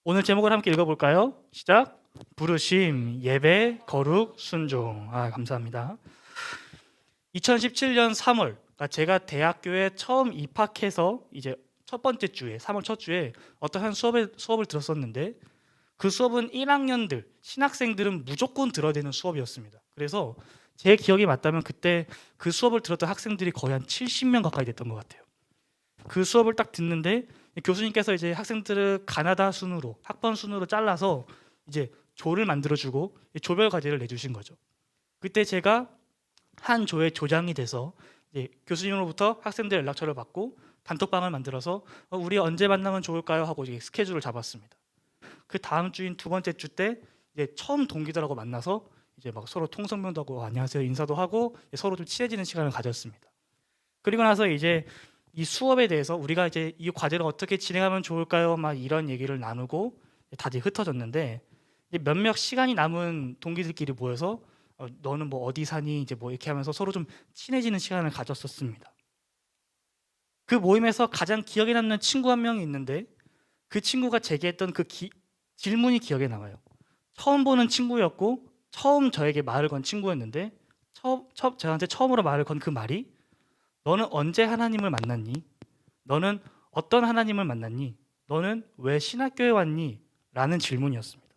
오늘 제목을 함께 읽어볼까요? 시작. 부르심, 예배, 거룩, 순종. 감사합니다. 2017년 3월, 그러니까 제가 대학교에 처음 입학해서 이제 첫 번째 주에, 3월 첫 주에 어떤 한 수업을 들었었는데, 그 수업은 1학년들, 신학생들은 무조건 들어야 되는 수업이었습니다. 그래서 제 기억이 맞다면 그때 그 수업을 들었던 학생들이 거의 한 70명 가까이 됐던 것 같아요. 그 수업을 딱 듣는데 교수님께서 이제 학생들을 가나다 순으로, 학번 순으로 잘라서 이제 조를 만들어주고 조별 과제를 내주신 거죠. 그때 제가 한 조의 조장이 돼서 이제 교수님으로부터 학생들 연락처를 받고 단톡방을 만들어서 우리 언제 만나면 좋을까요? 하고 이제 스케줄을 잡았습니다. 그 다음 주인 두 번째 주 때 이제 처음 동기들하고 만나서 이제 막 서로 통성명도 하고 안녕하세요 인사도 하고 서로 좀 친해지는 시간을 가졌습니다. 그리고 나서 이제 이 수업에 대해서 우리가 이제 이 과제를 어떻게 진행하면 좋을까요? 막 이런 얘기를 나누고 다들 흩어졌는데 몇몇 시간이 남은 동기들끼리 모여서 너는 뭐 어디 사니? 이제 뭐 이렇게 하면서 서로 좀 친해지는 시간을 가졌었습니다. 그 모임에서 가장 기억에 남는 친구 한 명이 있는데 그 친구가 제게 했던 질문이 기억에 남아요. 처음 보는 친구였고 처음 저에게 말을 건 친구였는데 저한테 처음으로 말을 건 그 말이 너는 언제 하나님을 만났니? 너는 어떤 하나님을 만났니? 너는 왜 신학교에 왔니? 라는 질문이었습니다.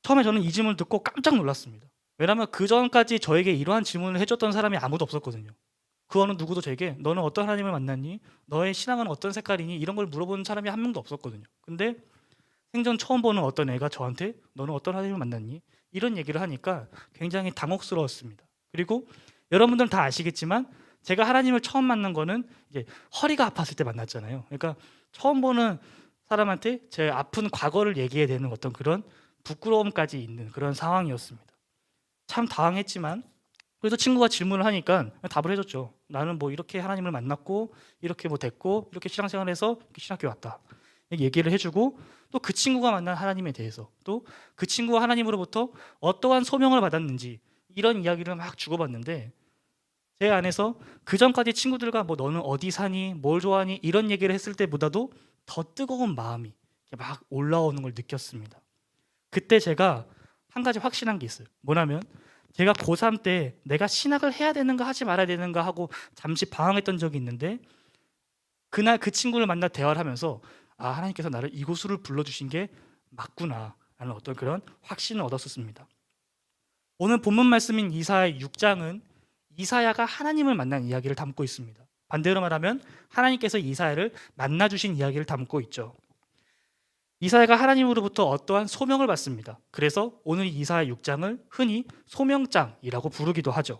처음에 저는 이 질문을 듣고 깜짝 놀랐습니다. 왜냐하면 그 전까지 저에게 이러한 질문을 해줬던 사람이 아무도 없었거든요. 그 어느 누구도 제게 너는 어떤 하나님을 만났니? 너의 신앙은 어떤 색깔이니? 이런 걸 물어보는 사람이 한 명도 없었거든요. 근데 생전 처음 보는 어떤 애가 저한테 너는 어떤 하나님을 만났니? 이런 얘기를 하니까 굉장히 당혹스러웠습니다. 그리고 여러분들은 다 아시겠지만 제가 하나님을 처음 만난 거는 이제 허리가 아팠을 때 만났잖아요. 그러니까 처음 보는 사람한테 제 아픈 과거를 얘기해야 되는 어떤 그런 부끄러움까지 있는 그런 상황이었습니다. 참 당황했지만 그래서 친구가 질문을 하니까 답을 해줬죠. 나는 뭐 이렇게 하나님을 만났고 이렇게 뭐 됐고 이렇게 신앙생활해서 신학교 왔다. 얘기를 해주고 또 그 친구가 만난 하나님에 대해서 또 그 친구가 하나님으로부터 어떠한 소명을 받았는지 이런 이야기를 막 주고받는데 제 안에서 그 전까지 친구들과 뭐 너는 어디 사니 뭘 좋아하니 이런 얘기를 했을 때보다도 더 뜨거운 마음이 막 올라오는 걸 느꼈습니다. 그때 제가 한 가지 확신한 게 있어요. 뭐냐면 제가 고3 때 내가 신학을 해야 되는가 하지 말아야 되는가 하고 잠시 방황했던 적이 있는데 그날 그 친구를 만나 대화를 하면서 하나님께서 나를 이곳으로 불러주신 게 맞구나 라는 어떤 그런 확신을 얻었었습니다. 오늘 본문 말씀인 이사야 6장은 이사야가 하나님을 만난 이야기를 담고 있습니다. 반대로 말하면 하나님께서 이사야를 만나주신 이야기를 담고 있죠. 이사야가 하나님으로부터 어떠한 소명을 받습니다. 그래서 오늘 이사야 6장을 흔히 소명장이라고 부르기도 하죠.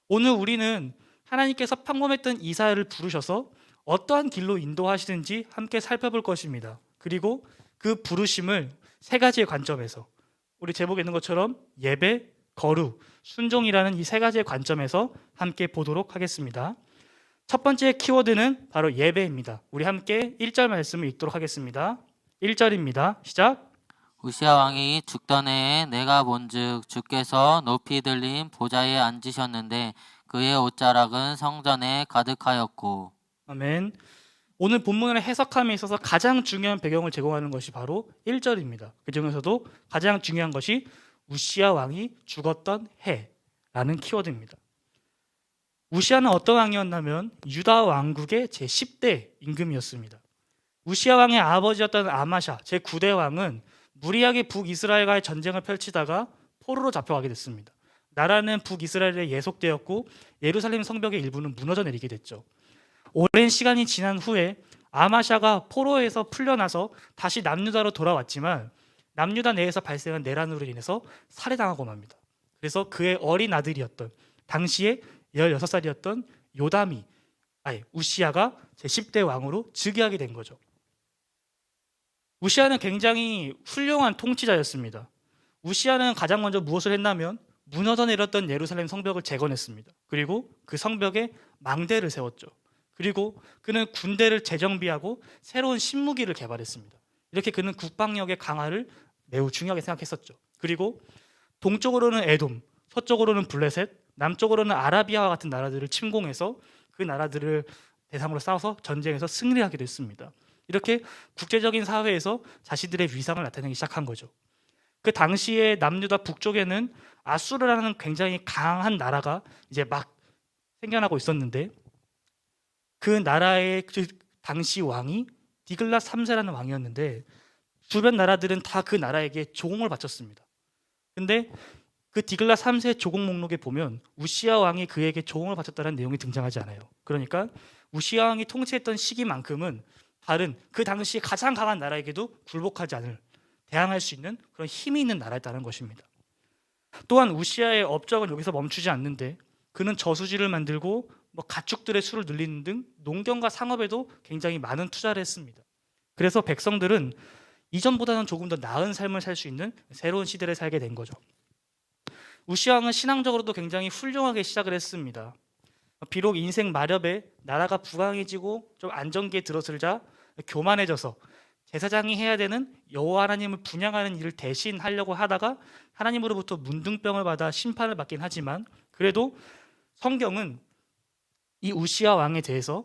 오늘 우리는 하나님께서 평범했던 이사야를 부르셔서 어떠한 길로 인도하시는지 함께 살펴볼 것입니다. 그리고 그 부르심을 세 가지의 관점에서 우리 제목에 있는 것처럼 예배, 거룩, 순종이라는 이 세 가지의 관점에서 함께 보도록 하겠습니다. 첫 번째 키워드는 바로 예배입니다. 우리 함께 1절 말씀을 읽도록 하겠습니다. 1절입니다. 시작. 우시야 왕이 죽던 해에 내가 본즉 주께서 높이 들린 보좌에 앉으셨는데 그의 옷자락은 성전에 가득하였고. 아멘. 오늘 본문을 해석함에 있어서 가장 중요한 배경을 제공하는 것이 바로 1절입니다. 그 중에서도 가장 중요한 것이 우시야 왕이 죽었던 해라는 키워드입니다. 우시야는 어떤 왕이었냐면 유다 왕국의 제10대 임금이었습니다. 우시야 왕의 아버지였던 아마샤 제9대 왕은 무리하게 북이스라엘과의 전쟁을 펼치다가 포로로 잡혀가게 됐습니다. 나라는 북이스라엘에 예속되었고 예루살렘 성벽의 일부는 무너져 내리게 됐죠. 오랜 시간이 지난 후에 아마샤가 포로에서 풀려나서 다시 남유다로 돌아왔지만 남유다 내에서 발생한 내란으로 인해서 살해당하고 맙니다. 그래서 그의 어린 아들이었던 당시에 16살이었던 우시야가 제10대 왕으로 즉위하게 된 거죠. 우시야는 굉장히 훌륭한 통치자였습니다. 우시야는 가장 먼저 무엇을 했냐면 무너져 내렸던 예루살렘 성벽을 재건했습니다. 그리고 그 성벽에 망대를 세웠죠. 그리고 그는 군대를 재정비하고 새로운 신무기를 개발했습니다. 이렇게 그는 국방력의 강화를 매우 중요하게 생각했었죠. 그리고 동쪽으로는 에돔, 서쪽으로는 블레셋, 남쪽으로는 아라비아와 같은 나라들을 침공해서 그 나라들을 대상으로 싸워서 전쟁에서 승리하기도 했습니다. 이렇게 국제적인 사회에서 자신들의 위상을 나타내기 시작한 거죠. 그 당시에 남유다 북쪽에는 아수르라는 굉장히 강한 나라가 이제 막 생겨나고 있었는데, 그 나라의 그 당시 왕이 디글랏 3세라는 왕이었는데, 주변 나라들은 다 그 나라에게 조공을 바쳤습니다. 근데 그 디글랏 3세 조공 목록에 보면 우시아 왕이 그에게 조공을 바쳤다는 내용이 등장하지 않아요. 그러니까 우시아 왕이 통치했던 시기만큼은 다른 그 당시 가장 강한 나라에게도 굴복하지 않을, 대항할 수 있는 그런 힘이 있는 나라였다는 것입니다. 또한 우시아의 업적은 여기서 멈추지 않는데, 그는 저수지를 만들고 가축들의 수를 늘리는 등 농경과 상업에도 굉장히 많은 투자를 했습니다. 그래서 백성들은 이전보다는 조금 더 나은 삶을 살 수 있는 새로운 시대를 살게 된 거죠. 우시아 왕은 신앙적으로도 굉장히 훌륭하게 시작을 했습니다. 비록 인생 마렵에 나라가 부강해지고 좀 안정기에 들어서자 교만해져서 제사장이 해야 되는 여호와 하나님을 분향하는 일을 대신 하려고 하다가 하나님으로부터 문둥병을 받아 심판을 받긴 하지만, 그래도 성경은 이 우시아 왕에 대해서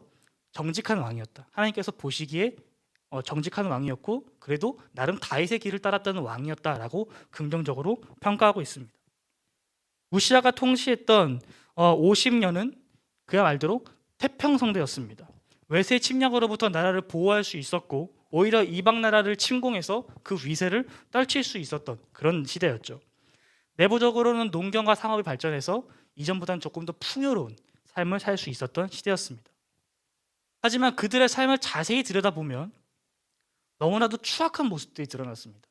정직한 왕이었다, 하나님께서 보시기에 정직한 왕이었고 그래도 나름 다윗의 길을 따랐다는 왕이었다라고 긍정적으로 평가하고 있습니다. 우시아가 통치했던 50년은 그야말로 태평성대였습니다. 외세 침략으로부터 나라를 보호할 수 있었고 오히려 이방 나라를 침공해서 그 위세를 떨칠 수 있었던 그런 시대였죠. 내부적으로는 농경과 상업이 발전해서 이전보다는 조금 더 풍요로운 삶을 살 수 있었던 시대였습니다. 하지만 그들의 삶을 자세히 들여다보면 너무나도 추악한 모습들이 드러났습니다.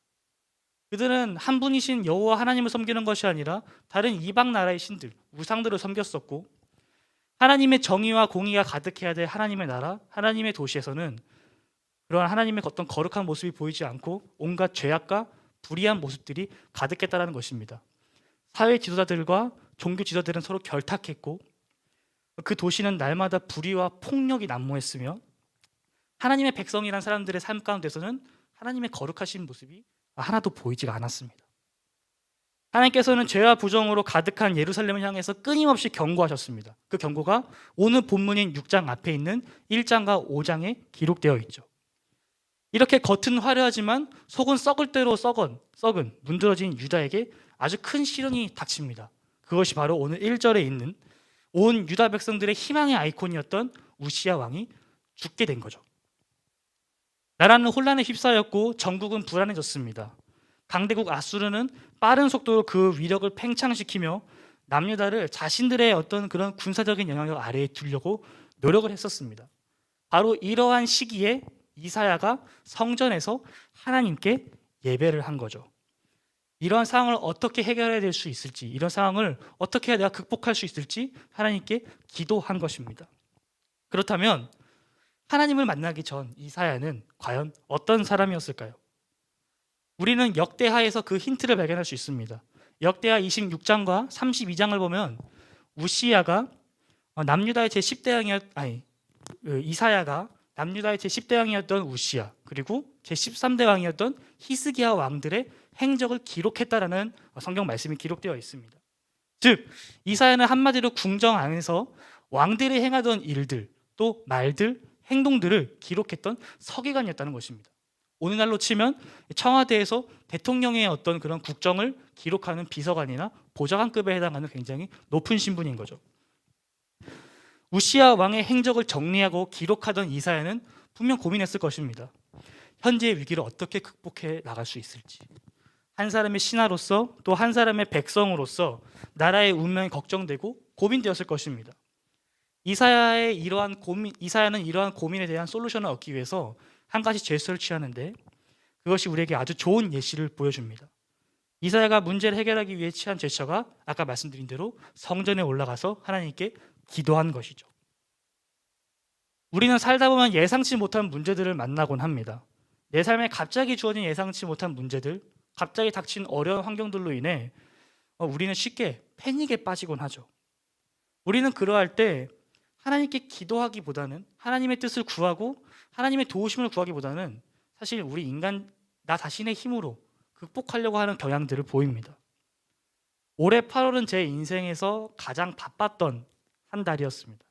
그들은 한 분이신 여호와 하나님을 섬기는 것이 아니라 다른 이방 나라의 신들, 우상들을 섬겼었고, 하나님의 정의와 공의가 가득해야 될 하나님의 나라, 하나님의 도시에서는 그러한 하나님의 어떤 거룩한 모습이 보이지 않고 온갖 죄악과 불의한 모습들이 가득했다는 것입니다. 사회 지도자들과 종교 지도자들은 서로 결탁했고, 그 도시는 날마다 불의와 폭력이 난무했으며, 하나님의 백성이란 사람들의 삶 가운데서는 하나님의 거룩하신 모습이 하나도 보이지가 않았습니다. 하나님께서는 죄와 부정으로 가득한 예루살렘을 향해서 끊임없이 경고하셨습니다. 그 경고가 오늘 본문인 6장 앞에 있는 1장과 5장에 기록되어 있죠. 이렇게 겉은 화려하지만 속은 썩을 대로 썩은 문드러진 유다에게 아주 큰 시련이 닥칩니다. 그것이 바로 오늘 1절에 있는 온 유다 백성들의 희망의 아이콘이었던 우시아 왕이 죽게 된 거죠. 나라는 혼란에 휩싸였고 전국은 불안해졌습니다. 강대국 아수르는 빠른 속도로 그 위력을 팽창시키며 남유다를 자신들의 어떤 그런 군사적인 영향력 아래에 두려고 노력을 했었습니다. 바로 이러한 시기에 이사야가 성전에서 하나님께 예배를 한 거죠. 이러한 상황을 어떻게 해결해야 될 수 있을지, 이런 상황을 어떻게 해야 내가 극복할 수 있을지 하나님께 기도한 것입니다. 그렇다면 하나님을 만나기 전 이사야는 과연 어떤 사람이었을까요? 우리는 역대하에서 그 힌트를 발견할 수 있습니다. 역대하 26장과 32장을 보면 우시야가 남유다의 제10대 이사야가 남유다의 제10대 왕이었던 우시야, 그리고 제13대 왕이었던 히스기야 왕들의 행적을 기록했다라는 성경 말씀이 기록되어 있습니다. 즉 이사야는 한마디로 궁정 안에서 왕들이 행하던 일들, 또 말들, 행동들을 기록했던 서기관이었다는 것입니다. 오늘날로 치면 청와대에서 대통령의 어떤 그런 국정을 기록하는 비서관이나 보좌관급에 해당하는 굉장히 높은 신분인 거죠. 우시아 왕의 행적을 정리하고 기록하던 이사야는 분명 고민했을 것입니다. 현재의 위기를 어떻게 극복해 나갈 수 있을지, 한 사람의 신하로서 또 한 사람의 백성으로서 나라의 운명이 걱정되고 고민되었을 것입니다. 이사야는 이러한 고민에 대한 솔루션을 얻기 위해서 한 가지 제스처를 취하는데, 그것이 우리에게 아주 좋은 예시를 보여줍니다. 이사야가 문제를 해결하기 위해 취한 제스처가 아까 말씀드린 대로 성전에 올라가서 하나님께 기도한 것이죠. 우리는 살다 보면 예상치 못한 문제들을 만나곤 합니다. 내 삶에 갑자기 주어진 예상치 못한 문제들, 갑자기 닥친 어려운 환경들로 인해 우리는 쉽게 패닉에 빠지곤 하죠. 우리는 그러할 때 하나님께 기도하기보다는, 하나님의 뜻을 구하고 하나님의 도우심을 구하기보다는 사실 우리 인간 나 자신의 힘으로 극복하려고 하는 경향들을 보입니다. 올해 8월은 제 인생에서 가장 바빴던 한 달이었습니다.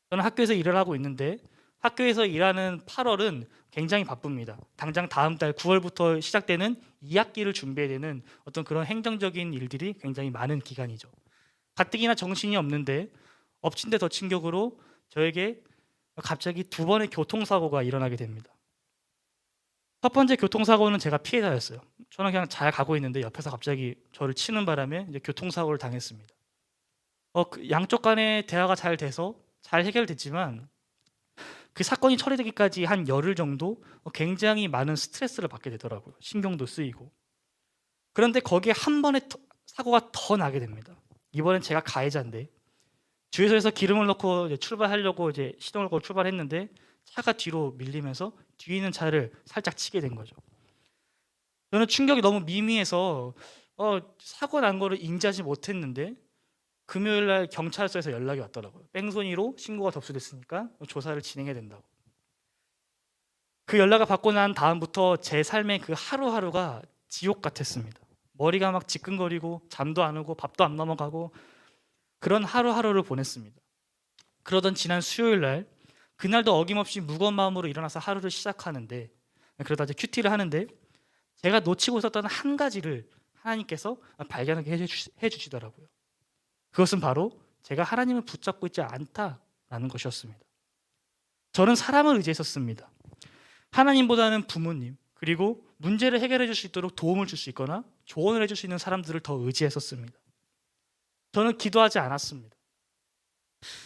저는 학교에서 일을 하고 있는데 학교에서 일하는 8월은 굉장히 바쁩니다. 당장 다음 달 9월부터 시작되는 2학기를 준비해야 되는 어떤 그런 행정적인 일들이 굉장히 많은 기간이죠. 가뜩이나 정신이 없는데 엎친 데 덮친 격으로 저에게 갑자기 두 번의 교통사고가 일어나게 됩니다. 첫 번째 교통사고는 제가 피해자였어요. 저는 그냥 잘 가고 있는데 옆에서 갑자기 저를 치는 바람에 이제 교통사고를 당했습니다. 그 양쪽 간의 대화가 잘 돼서 잘 해결됐지만 그 사건이 처리되기까지 한 열흘 정도 굉장히 많은 스트레스를 받게 되더라고요. 신경도 쓰이고. 그런데 거기에 한 번의 사고가 더 나게 됩니다. 이번엔 제가 가해자인데 주유소에서 기름을 넣고 이제 출발하려고 이제 시동을 걸고 출발했는데 차가 뒤로 밀리면서 뒤에 있는 차를 살짝 치게 된 거죠. 저는 충격이 너무 미미해서 사고 난 거를 인지하지 못했는데 금요일 날 경찰서에서 연락이 왔더라고요. 뺑소니로 신고가 접수됐으니까 조사를 진행해야 된다고. 그 연락을 받고 난 다음부터 제 삶의 그 하루하루가 지옥 같았습니다. 머리가 막 지끈거리고 잠도 안 오고 밥도 안 넘어가고 그런 하루하루를 보냈습니다. 그러던 지난 수요일 날 그날도 어김없이 무거운 마음으로 일어나서 하루를 시작하는데 그러다 이제 큐티를 하는데 제가 놓치고 있었던 한 가지를 하나님께서 발견하게 해주시더라고요. 그것은 바로 제가 하나님을 붙잡고 있지 않다라는 것이었습니다. 저는 사람을 의지했었습니다. 하나님보다는 부모님 그리고 문제를 해결해 줄 수 있도록 도움을 줄 수 있거나 조언을 해줄 수 있는 사람들을 더 의지했었습니다. 저는 기도하지 않았습니다.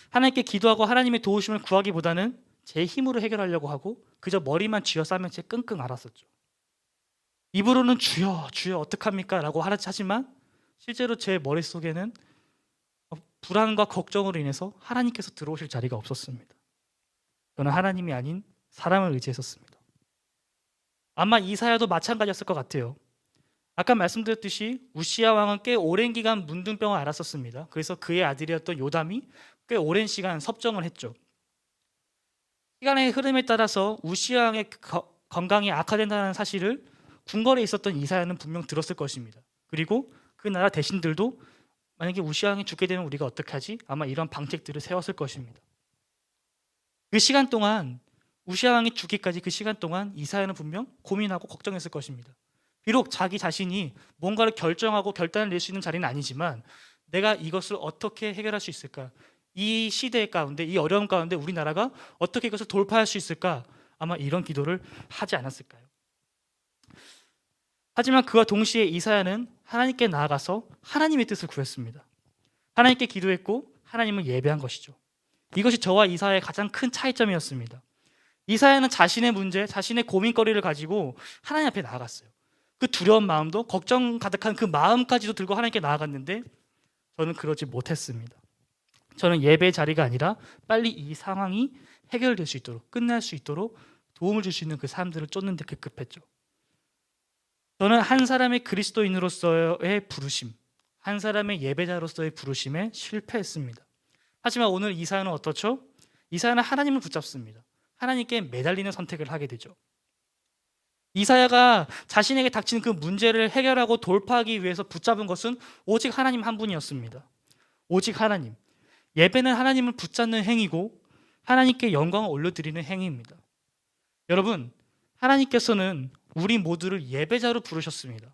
하나님께 기도하고 하나님의 도우심을 구하기보다는 제 힘으로 해결하려고 하고 그저 머리만 쥐어싸면 제 끙끙 앓았었죠. 입으로는 주여 주여 어떡합니까? 라고 하지만 실제로 제 머릿속에는 불안과 걱정으로 인해서 하나님께서 들어오실 자리가 없었습니다. 저는 하나님이 아닌 사람을 의지했었습니다. 아마 이사야도 마찬가지였을 것 같아요. 아까 말씀드렸듯이 우시야 왕은 꽤 오랜 기간 문둥병을 앓았었습니다. 그래서 그의 아들이었던 요담이 꽤 오랜 시간 섭정을 했죠. 시간의 흐름에 따라서 우시야 왕의 건강이 악화된다는 사실을 궁궐에 있었던 이사야는 분명 들었을 것입니다. 그리고 그 나라 대신들도 만약에 우시야 왕이 죽게 되면 우리가 어떻게 하지? 아마 이런 방책들을 세웠을 것입니다. 그 시간 동안 우시야 왕이 죽기까지 그 시간 동안 이사야는 분명 고민하고 걱정했을 것입니다. 비록 자기 자신이 뭔가를 결정하고 결단을 낼 수 있는 자리는 아니지만 내가 이것을 어떻게 해결할 수 있을까? 이 시대 가운데 이 어려움 가운데 우리나라가 어떻게 이것을 돌파할 수 있을까? 아마 이런 기도를 하지 않았을까요? 하지만 그와 동시에 이사야는 하나님께 나아가서 하나님의 뜻을 구했습니다. 하나님께 기도했고 하나님을 예배한 것이죠. 이것이 저와 이사야의 가장 큰 차이점이었습니다. 이사야는 자신의 문제, 자신의 고민거리를 가지고 하나님 앞에 나아갔어요. 그 두려운 마음도 걱정 가득한 그 마음까지도 들고 하나님께 나아갔는데 저는 그러지 못했습니다. 저는 예배의 자리가 아니라 빨리 이 상황이 해결될 수 있도록 끝날 수 있도록 도움을 줄 수 있는 그 사람들을 쫓는 데 급급했죠. 저는 한 사람의 그리스도인으로서의 부르심, 한 사람의 예배자로서의 부르심에 실패했습니다. 하지만 오늘 이사야는 어떻죠? 이사야는 하나님을 붙잡습니다. 하나님께 매달리는 선택을 하게 되죠. 이사야가 자신에게 닥친 그 문제를 해결하고 돌파하기 위해서 붙잡은 것은 오직 하나님 한 분이었습니다. 오직 하나님. 예배는 하나님을 붙잡는 행위고 하나님께 영광을 올려드리는 행위입니다. 여러분, 하나님께서는 우리 모두를 예배자로 부르셨습니다.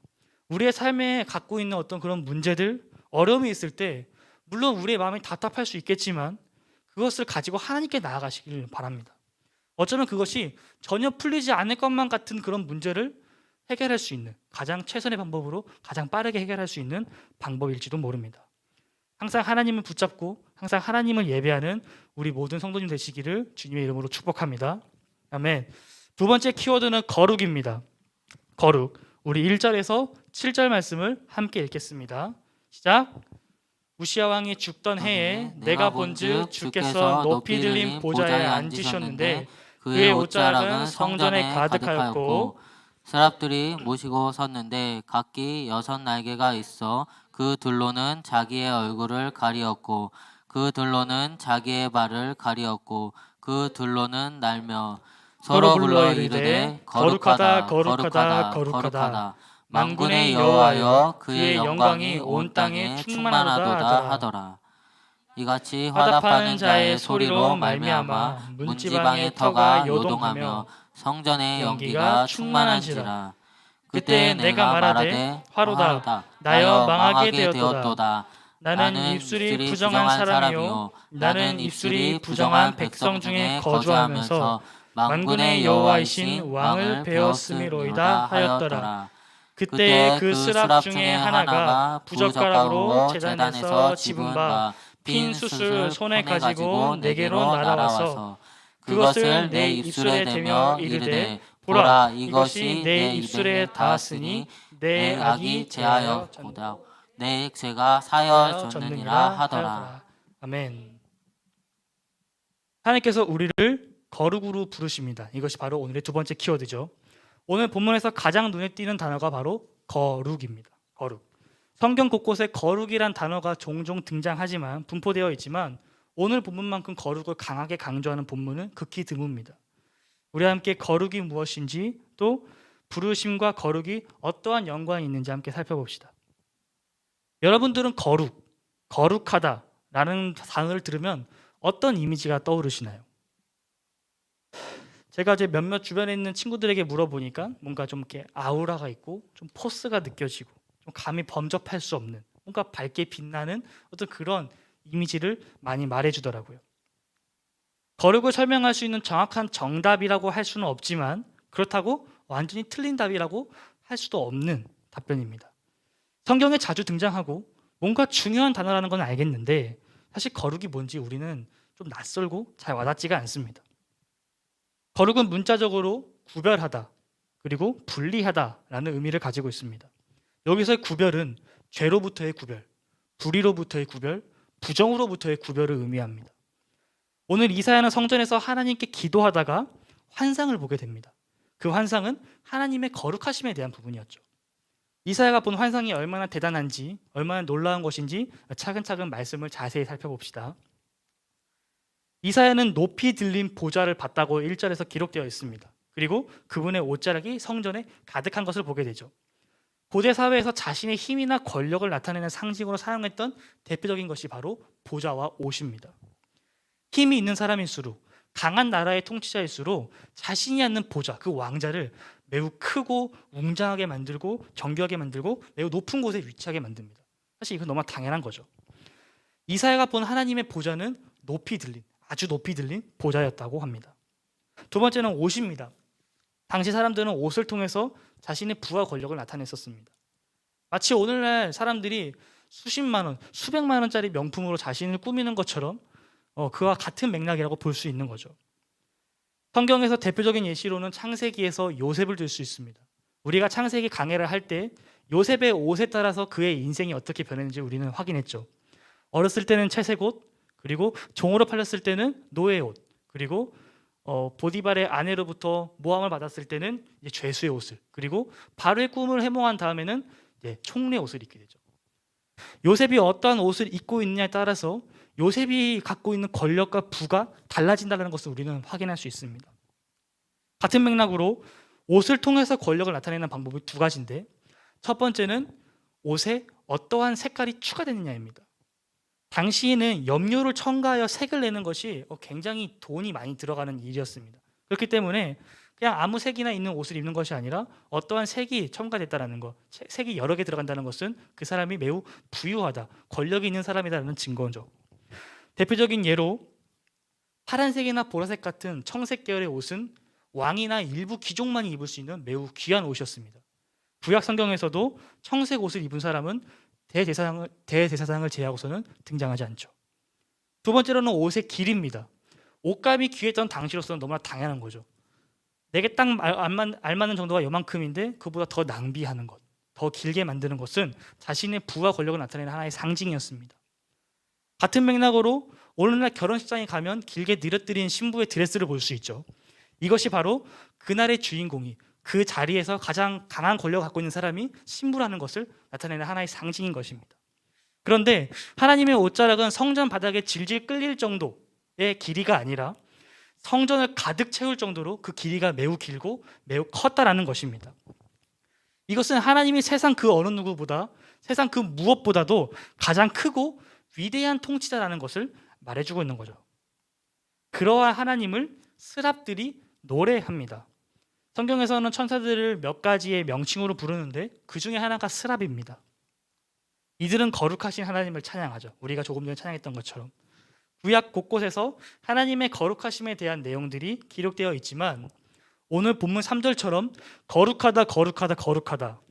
우리의 삶에 갖고 있는 어떤 그런 문제들, 어려움이 있을 때 물론 우리의 마음이 답답할 수 있겠지만 그것을 가지고 하나님께 나아가시길 바랍니다. 어쩌면 그것이 전혀 풀리지 않을 것만 같은 그런 문제를 해결할 수 있는 가장 최선의 방법으로 가장 빠르게 해결할 수 있는 방법일지도 모릅니다. 항상 하나님을 붙잡고 항상 하나님을 예배하는 우리 모든 성도님 되시기를 주님의 이름으로 축복합니다. 아멘. 두 번째 키워드는 거룩입니다. 거룩. 우리 1절에서 7절 말씀을 함께 읽겠습니다. 시작. 우시야 왕이 죽던 해에 내가 본즉 주께서 높이 들린 보좌에 앉으셨는데 그의 옷자락은 성전에 가득하였고 서랍들이 모시고 섰는데 각기 6날개가 있어 그 둘로는 자기의 얼굴을 가리었고 그 둘로는 자기의 발을 가리었고 그 둘로는 날며 서로 불러 이르되 거룩하다 거룩하다 거룩하다 만군의 여호와여 그의 영광이 온 땅에 충만하도다 하더라. 이같이 화답하는 자의 소리로 말미암아 문지방의 터가 요동하며 성전의 연기가 연기가 충만한지라. 충만한지라. 그때 내가 말하되 화로다 나여 망하게 되었도다. 나는 입술이 부정한 사람이요 나는 입술이 부정한 백성 중에 거주하면서 만군의 여호와이신 왕을 배웠음이로이다 하였더라. 그때 그 스랍 중에 하나가 부젓가락으로 제단에서 집은 바 핀 숯을 손에 가지고 내게로 날아와서 그것을 내 입술에 대며 이르되 보라 이것이 내 입술에 닿았으니 내 악이 제하였도다. 내 죄가 사여졌느니라 하더라. 아멘. 하나님께서 우리를 거룩으로 부르십니다. 이것이 바로 오늘의 두 번째 키워드죠. 오늘 본문에서 가장 눈에 띄는 단어가 바로 거룩입니다. 거룩. 성경 곳곳에 거룩이란 단어가 종종 등장하지만 분포되어 있지만 오늘 본문만큼 거룩을 강하게 강조하는 본문은 극히 드뭅니다. 우리와 함께 거룩이 무엇인지 또 부르심과 거룩이 어떠한 연관이 있는지 함께 살펴봅시다. 여러분들은 거룩, 거룩하다라는 단어를 들으면 어떤 이미지가 떠오르시나요? 제가 이제 몇몇 주변에 있는 친구들에게 물어보니까 뭔가 좀 이렇게 아우라가 있고 좀 포스가 느껴지고 좀 감히 범접할 수 없는 뭔가 밝게 빛나는 어떤 그런 이미지를 많이 말해주더라고요. 거룩을 설명할 수 있는 정확한 정답이라고 할 수는 없지만 그렇다고 완전히 틀린 답이라고 할 수도 없는 답변입니다. 성경에 자주 등장하고 뭔가 중요한 단어라는 건 알겠는데 사실 거룩이 뭔지 우리는 좀 낯설고 잘 와닿지가 않습니다. 거룩은 문자적으로 구별하다 그리고 분리하다라는 의미를 가지고 있습니다. 여기서의 구별은 죄로부터의 구별, 불의로부터의 구별, 부정으로부터의 구별을 의미합니다. 오늘 이사야는 성전에서 하나님께 기도하다가 환상을 보게 됩니다. 그 환상은 하나님의 거룩하심에 대한 부분이었죠. 이사야가 본 환상이 얼마나 대단한지, 얼마나 놀라운 것인지 차근차근 말씀을 자세히 살펴봅시다. 이사야는 높이 들린 보좌를 봤다고 1절에서 기록되어 있습니다. 그리고 그분의 옷자락이 성전에 가득한 것을 보게 되죠. 고대 사회에서 자신의 힘이나 권력을 나타내는 상징으로 사용했던 대표적인 것이 바로 보좌와 옷입니다. 힘이 있는 사람일수록 강한 나라의 통치자일수록 자신이 앉는 보좌, 그 왕자를 매우 크고 웅장하게 만들고 정교하게 만들고 매우 높은 곳에 위치하게 만듭니다. 사실 이건 너무 당연한 거죠. 이사야가 본 하나님의 보좌는 높이 들린, 아주 높이 들린 보좌였다고 합니다. 두 번째는 옷입니다. 당시 사람들은 옷을 통해서 자신의 부와 권력을 나타냈었습니다. 마치 오늘날 사람들이 수십만 원, 수백만 원짜리 명품으로 자신을 꾸미는 것처럼 그와 같은 맥락이라고 볼 수 있는 거죠. 성경에서 대표적인 예시로는 창세기에서 요셉을 들 수 있습니다. 우리가 창세기 강해를 할 때 요셉의 옷에 따라서 그의 인생이 어떻게 변했는지 우리는 확인했죠. 어렸을 때는 채색 옷, 그리고 종으로 팔렸을 때는 노예 옷, 그리고 보디발의 아내로부터 모함을 받았을 때는 이제 죄수의 옷을, 그리고 바로의 꿈을 해몽한 다음에는 총리의 옷을 입게 되죠. 요셉이 어떠한 옷을 입고 있느냐에 따라서 요셉이 갖고 있는 권력과 부가 달라진다는 것을 우리는 확인할 수 있습니다. 같은 맥락으로 옷을 통해서 권력을 나타내는 방법이 두 가지인데 첫 번째는 옷에 어떠한 색깔이 추가되느냐입니다. 당시에는 염료를 첨가하여 색을 내는 것이 굉장히 돈이 많이 들어가는 일이었습니다. 그렇기 때문에 그냥 아무 색이나 있는 옷을 입는 것이 아니라 어떠한 색이 첨가됐다는 것, 색이 여러 개 들어간다는 것은 그 사람이 매우 부유하다, 권력이 있는 사람이라는 증거죠. 대표적인 예로 파란색이나 보라색 같은 청색 계열의 옷은 왕이나 일부 귀족만이 입을 수 있는 매우 귀한 옷이었습니다. 구약 성경에서도 청색 옷을 입은 사람은 대제사장을 제외하고서는 등장하지 않죠. 두 번째로는 옷의 길이입니다. 옷감이 귀했던 당시로서는 너무나 당연한 거죠. 내게 딱 알맞는 정도가 요만큼인데 그보다 더 낭비하는 것, 더 길게 만드는 것은 자신의 부와 권력을 나타내는 하나의 상징이었습니다. 같은 맥락으로 오늘날 결혼식장에 가면 길게 늘어뜨린 신부의 드레스를 볼 수 있죠. 이것이 바로 그날의 주인공이 그 자리에서 가장 강한 권력을 갖고 있는 사람이 신부라는 것을 나타내는 하나의 상징인 것입니다. 그런데 하나님의 옷자락은 성전 바닥에 질질 끌릴 정도의 길이가 아니라 성전을 가득 채울 정도로 그 길이가 매우 길고 매우 컸다라는 것입니다. 이것은 하나님이 세상 그 어느 누구보다, 세상 그 무엇보다도 가장 크고 위대한 통치자라는 것을 말해주고 있는 거죠. 그러한 하나님을 스랍들이 노래합니다. 성경에서는 천사들을 몇 가지의 명칭으로 부르는데 그 중에 하나가 스랍입니다. 이들은 거룩하신 하나님을 찬양하죠. 우리가 조금 전에 찬양했던 것처럼 구약 곳곳에서 하나님의 거룩하심에 대한 내용들이 기록되어 있지만 오늘 본문 3절처럼 거룩하다 거룩하다 거룩하다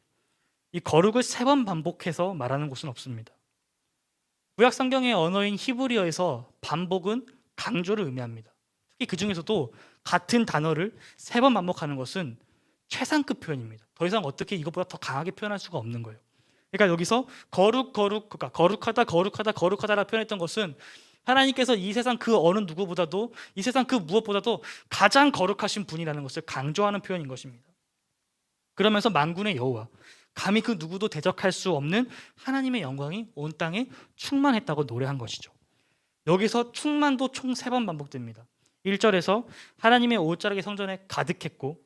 이 거룩을 3번 반복해서 말하는 곳은 없습니다. 구약 성경의 언어인 히브리어에서 반복은 강조를 의미합니다. 특히 그 중에서도 같은 단어를 3번 반복하는 것은 최상급 표현입니다. 더 이상 어떻게 이것보다 더 강하게 표현할 수가 없는 거예요. 그러니까 여기서 그러니까 거룩하다 거룩하다 거룩하다라 표현했던 것은 하나님께서 이 세상 그 어느 누구보다도 이 세상 그 무엇보다도 가장 거룩하신 분이라는 것을 강조하는 표현인 것입니다. 그러면서 만군의 여호와 감히 그 누구도 대적할 수 없는 하나님의 영광이 온 땅에 충만했다고 노래한 것이죠. 여기서 충만도 총 3번 반복됩니다. 1절에서 하나님의 옷자락이 성전에 가득했고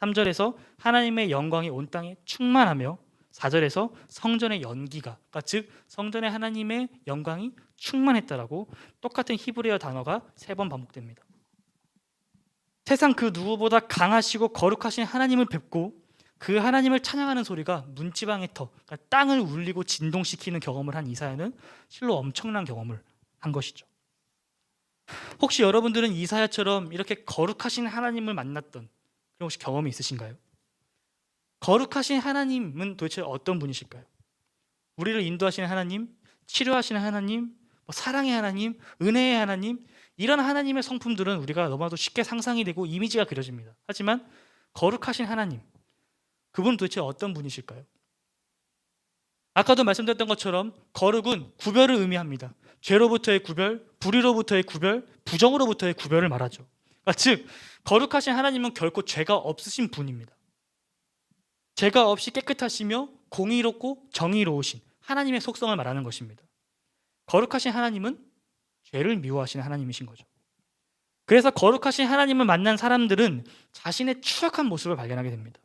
3절에서 하나님의 영광이 온 땅에 충만하며 4절에서 성전의 연기가 그러니까 즉 성전에 하나님의 영광이 충만했다라고 똑같은 히브리어 단어가 3번 반복됩니다. 세상 그 누구보다 강하시고 거룩하신 하나님을 뵙고 그 하나님을 찬양하는 소리가 문지방의 터 그러니까 땅을 울리고 진동시키는 경험을 한 이사야는 실로 엄청난 경험을 한 것이죠. 혹시 여러분들은 이사야처럼 이렇게 거룩하신 하나님을 만났던 그런 혹시 경험이 있으신가요? 거룩하신 하나님은 도대체 어떤 분이실까요? 우리를 인도하시는 하나님, 치료하시는 하나님, 사랑의 하나님, 은혜의 하나님 이런 하나님의 성품들은 우리가 너무나도 쉽게 상상이 되고 이미지가 그려집니다. 하지만 거룩하신 하나님, 그분은 도대체 어떤 분이실까요? 아까도 말씀드렸던 것처럼 거룩은 구별을 의미합니다. 죄로부터의 구별, 불의로부터의 구별, 부정으로부터의 구별을 말하죠. 그러니까 즉 거룩하신 하나님은 결코 죄가 없으신 분입니다. 죄가 없이 깨끗하시며 공의롭고 정의로우신 하나님의 속성을 말하는 것입니다. 거룩하신 하나님은 죄를 미워하시는 하나님이신 거죠. 그래서 거룩하신 하나님을 만난 사람들은 자신의 추악한 모습을 발견하게 됩니다.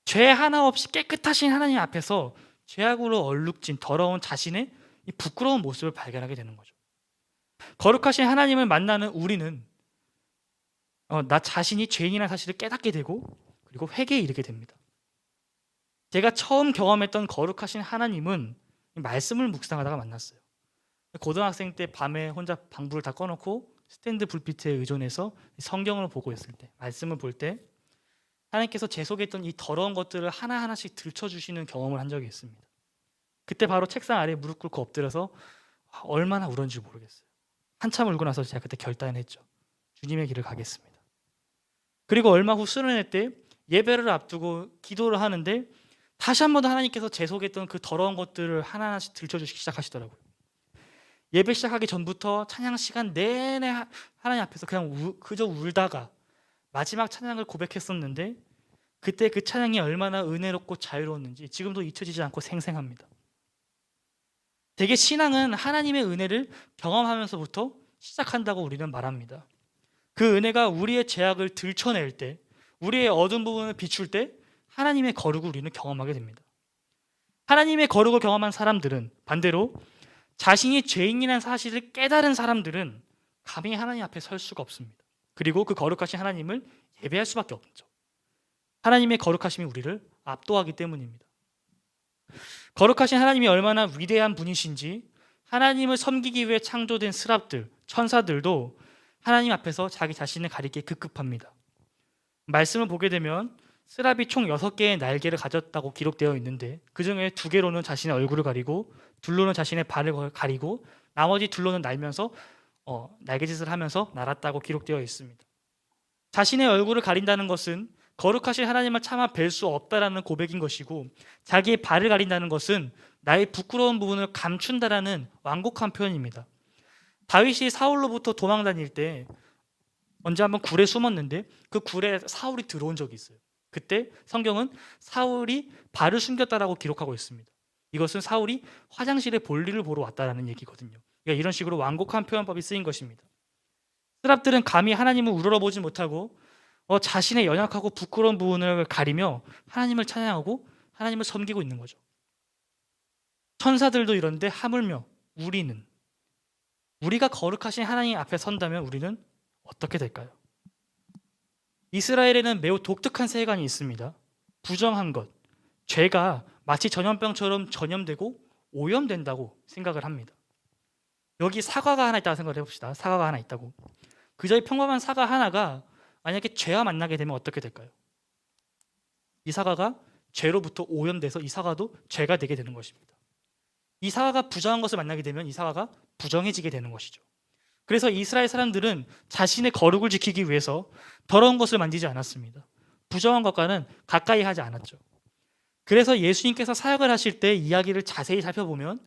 죄 하나 없이 깨끗하신 하나님 앞에서 죄악으로 얼룩진 더러운 자신의 이 부끄러운 모습을 발견하게 되는 거죠. 거룩하신 하나님을 만나는 우리는 나 자신이 죄인이라는 사실을 깨닫게 되고 그리고 회개에 이르게 됩니다. 제가 처음 경험했던 거룩하신 하나님은 말씀을 묵상하다가 만났어요. 고등학생 때 밤에 혼자 방불을 다 꺼놓고 스탠드 불빛에 의존해서 성경을 보고 있을 때 말씀을 볼 때 하나님께서 제 속에 있던 이 더러운 것들을 하나하나씩 들춰주시는 경험을 한 적이 있습니다. 그때 바로 책상 아래에 무릎 꿇고 엎드려서 얼마나 울었는지 모르겠어요. 한참 울고 나서 제가 그때 결단했죠. 주님의 길을 가겠습니다. 그리고 얼마 후 수련회 때 예배를 앞두고 기도를 하는데 다시 한 번 더 하나님께서 제 속에 있던 그 더러운 것들을 하나하나씩 들춰주시기 시작하시더라고요. 예배 시작하기 전부터 찬양 시간 내내 하나님 앞에서 그냥 그저 울다가 마지막 찬양을 고백했었는데 그때 그 찬양이 얼마나 은혜롭고 자유로웠는지 지금도 잊혀지지 않고 생생합니다. 되게 신앙은 하나님의 은혜를 경험하면서부터 시작한다고 우리는 말합니다. 그 은혜가 우리의 죄악을 들춰낼 때 우리의 어두운 부분을 비출 때 하나님의 거룩을 우리는 경험하게 됩니다. 하나님의 거룩을 경험한 사람들은 반대로 자신이 죄인이라는 사실을 깨달은 사람들은 감히 하나님 앞에 설 수가 없습니다. 그리고 그 거룩하신 하나님을 예배할 수밖에 없죠. 하나님의 거룩하심이 우리를 압도하기 때문입니다. 거룩하신 하나님이 얼마나 위대한 분이신지 하나님을 섬기기 위해 창조된 스랍들, 천사들도 하나님 앞에서 자기 자신을 가리기에 급급합니다. 말씀을 보게 되면 스랍이 총 6개의 날개를 가졌다고 기록되어 있는데 그 중에 2개로는 자신의 얼굴을 가리고 둘로는 자신의 발을 가리고 나머지 둘로는 날면서 날개짓을 하면서 날았다고 기록되어 있습니다. 자신의 얼굴을 가린다는 것은 거룩하신 하나님을 차마 뵐 수 없다라는 고백인 것이고 자기의 발을 가린다는 것은 나의 부끄러운 부분을 감춘다라는 완곡한 표현입니다. 다윗이 사울로부터 도망 다닐 때 언제 한번 굴에 숨었는데 그 굴에 사울이 들어온 적이 있어요. 그때 성경은 사울이 발을 숨겼다라고 기록하고 있습니다. 이것은 사울이 화장실에 볼일을 보러 왔다라는 얘기거든요. 그러니까 이런 식으로 완곡한 표현법이 쓰인 것입니다. 스랍들은 감히 하나님을 우러러보지 못하고 자신의 연약하고 부끄러운 부분을 가리며 하나님을 찬양하고 하나님을 섬기고 있는 거죠. 천사들도 이런데 하물며 우리는 우리가 거룩하신 하나님 앞에 선다면 우리는 어떻게 될까요? 이스라엘에는 매우 독특한 세계관이 있습니다. 부정한 것, 죄가 마치 전염병처럼 전염되고 오염된다고 생각을 합니다. 여기 사과가 하나 있다고 생각을 해봅시다. 사과가 하나 있다고. 그저 평범한 사과 하나가 만약에 죄와 만나게 되면 어떻게 될까요? 이 사과가 죄로부터 오염돼서 이 사과도 죄가 되게 되는 것입니다. 이 사과가 부정한 것을 만나게 되면 이 사과가 부정해지게 되는 것이죠. 그래서 이스라엘 사람들은 자신의 거룩을 지키기 위해서 더러운 것을 만지지 않았습니다. 부정한 것과는 가까이 하지 않았죠. 그래서 예수님께서 사역을 하실 때 이야기를 자세히 살펴보면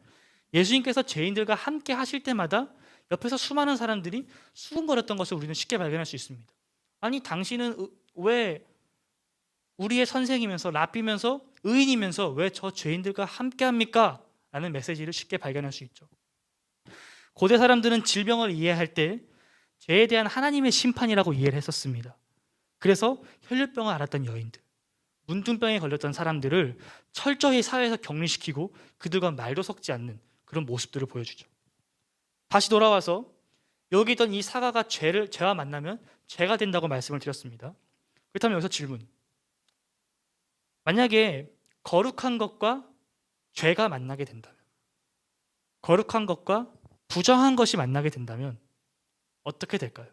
예수님께서 죄인들과 함께 하실 때마다 옆에서 수많은 사람들이 수군거렸던 것을 우리는 쉽게 발견할 수 있습니다. 아니 당신은 왜 우리의 선생이면서 랍비면서 의인이면서 왜 저 죄인들과 함께합니까? 라는 메시지를 쉽게 발견할 수 있죠. 고대 사람들은 질병을 이해할 때 죄에 대한 하나님의 심판이라고 이해를 했었습니다. 그래서 혈류병을 앓았던 여인들, 문둥병에 걸렸던 사람들을 철저히 사회에서 격리시키고 그들과 말도 섞지 않는 그런 모습들을 보여주죠. 다시 돌아와서 여기 있던 이 사과가 죄와 만나면 죄가 된다고 말씀을 드렸습니다. 그렇다면 여기서 질문. 만약에 거룩한 것과 죄가 만나게 된다면, 거룩한 것과 부정한 것이 만나게 된다면 어떻게 될까요?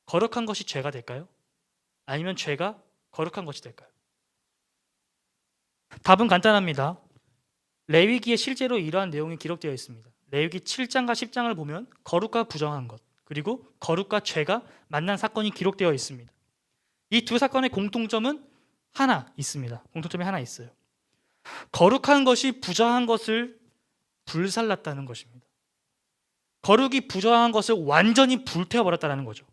거룩한 것이 죄가 될까요? 아니면 죄가 거룩한 것이 될까요? 답은 간단합니다. 레위기에 실제로 이러한 내용이 기록되어 있습니다. 레위기 7장과 10장을 보면 거룩과 부정한 것, 그리고 거룩과 죄가 만난 사건이 기록되어 있습니다. 이 두 사건의 공통점은 하나 있습니다. 공통점이 하나 있어요. 거룩한 것이 부정한 것을 불살랐다는 것입니다. 거룩이 부정한 것을 완전히 불태워버렸다는 거죠.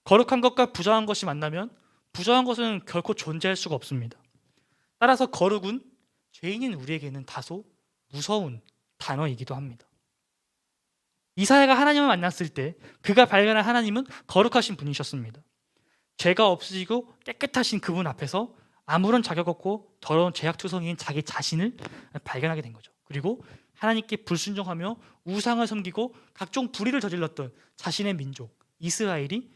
거룩한 것과 부정한 것이 만나면 부정한 것은 결코 존재할 수가 없습니다. 따라서 거룩은 죄인인 우리에게는 다소 무서운 단어이기도 합니다. 이사야가 하나님을 만났을 때 그가 발견한 하나님은 거룩하신 분이셨습니다. 죄가 없으시고 깨끗하신 그분 앞에서 아무런 자격 없고 더러운 죄악투성이인 자기 자신을 발견하게 된 거죠. 그리고 하나님께 불순종하며 우상을 섬기고 각종 불의를 저질렀던 자신의 민족 이스라엘이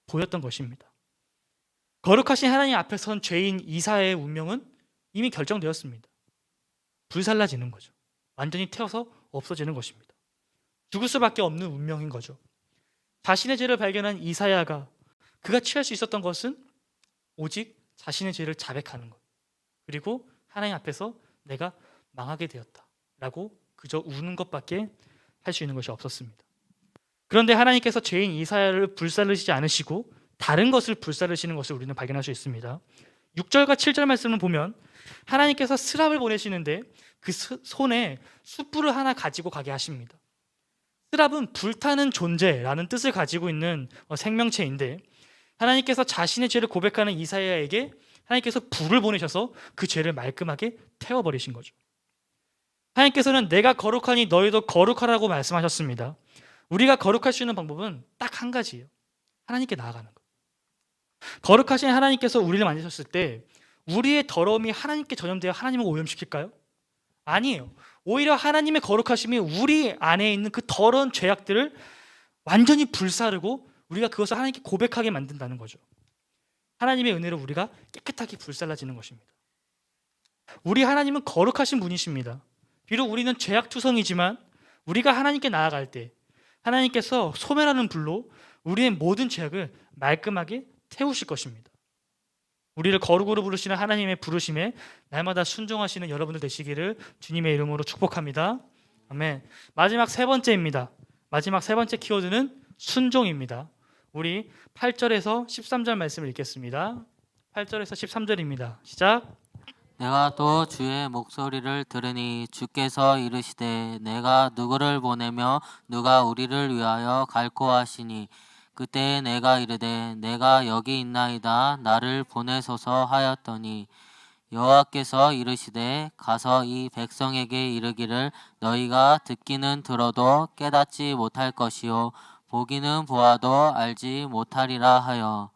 보였던 것입니다. 거룩하신 하나님 앞에 선 죄인 이사야의 운명은 이미 결정되었습니다. 불살라지는 거죠. 완전히 태워서 없어지는 것입니다. 죽을 수밖에 없는 운명인 거죠. 자신의 죄를 발견한 이사야가 그가 취할 수 있었던 것은 오직 자신의 죄를 자백하는 것, 그리고 하나님 앞에서 내가 망하게 되었다라고 그저 우는 것밖에 할 수 있는 것이 없었습니다. 그런데 하나님께서 죄인 이사야를 불살르시지 않으시고 다른 것을 불살르시는 것을 우리는 발견할 수 있습니다. 6절과 7절 말씀을 보면 하나님께서 스랍을 보내시는데 그 손에 숯불을 하나 가지고 가게 하십니다. 스랍은 불타는 존재라는 뜻을 가지고 있는 생명체인데 하나님께서 자신의 죄를 고백하는 이사야에게 하나님께서 불을 보내셔서 그 죄를 말끔하게 태워버리신 거죠. 하나님께서는 내가 거룩하니 너희도 거룩하라고 말씀하셨습니다. 우리가 거룩할 수 있는 방법은 딱 한 가지예요. 하나님께 나아가는 것. 거룩하신 하나님께서 우리를 만드셨을 때 우리의 더러움이 하나님께 전염되어 하나님을 오염시킬까요? 아니에요. 오히려 하나님의 거룩하심이 우리 안에 있는 그 더러운 죄악들을 완전히 불사르고 우리가 그것을 하나님께 고백하게 만든다는 거죠. 하나님의 은혜로 우리가 깨끗하게 불살라지는 것입니다. 우리 하나님은 거룩하신 분이십니다. 비록 우리는 죄악투성이지만 우리가 하나님께 나아갈 때 하나님께서 소멸하는 불로 우리의 모든 죄악을 말끔하게 태우실 것입니다. 우리를 거룩으로 부르시는 하나님의 부르심에 날마다 순종하시는 여러분들 되시기를 주님의 이름으로 축복합니다. 아멘. 마지막 세 번째입니다. 마지막 세 번째 키워드는 순종입니다. 우리 8절에서 13절 말씀을 읽겠습니다. 8절에서 13절입니다. 시작. 내가 또 주의 목소리를 들으니 주께서 이르시되 내가 누구를 보내며 누가 우리를 위하여 갈고 하시니 그때 내가 이르되 내가 여기 있나이다 나를 보내소서 하였더니 여호와께서 이르시되 가서 이 백성에게 이르기를 너희가 듣기는 들어도 깨닫지 못할 것이요 보기는 보아도 알지 못하리라 하여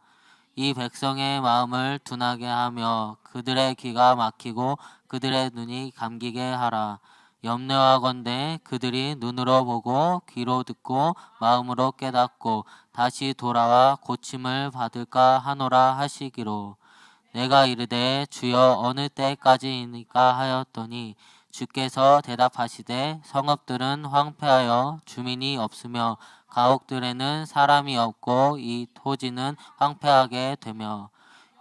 이 백성의 마음을 둔하게 하며 그들의 귀가 막히고 그들의 눈이 감기게 하라. 염려하건대 그들이 눈으로 보고 귀로 듣고 마음으로 깨닫고 다시 돌아와 고침을 받을까 하노라 하시기로. 내가 이르되 주여 어느 때까지이니까 하였더니 주께서 대답하시되 성읍들은 황폐하여 주민이 없으며 가옥들에는 사람이 없고 이 토지는 황폐하게 되며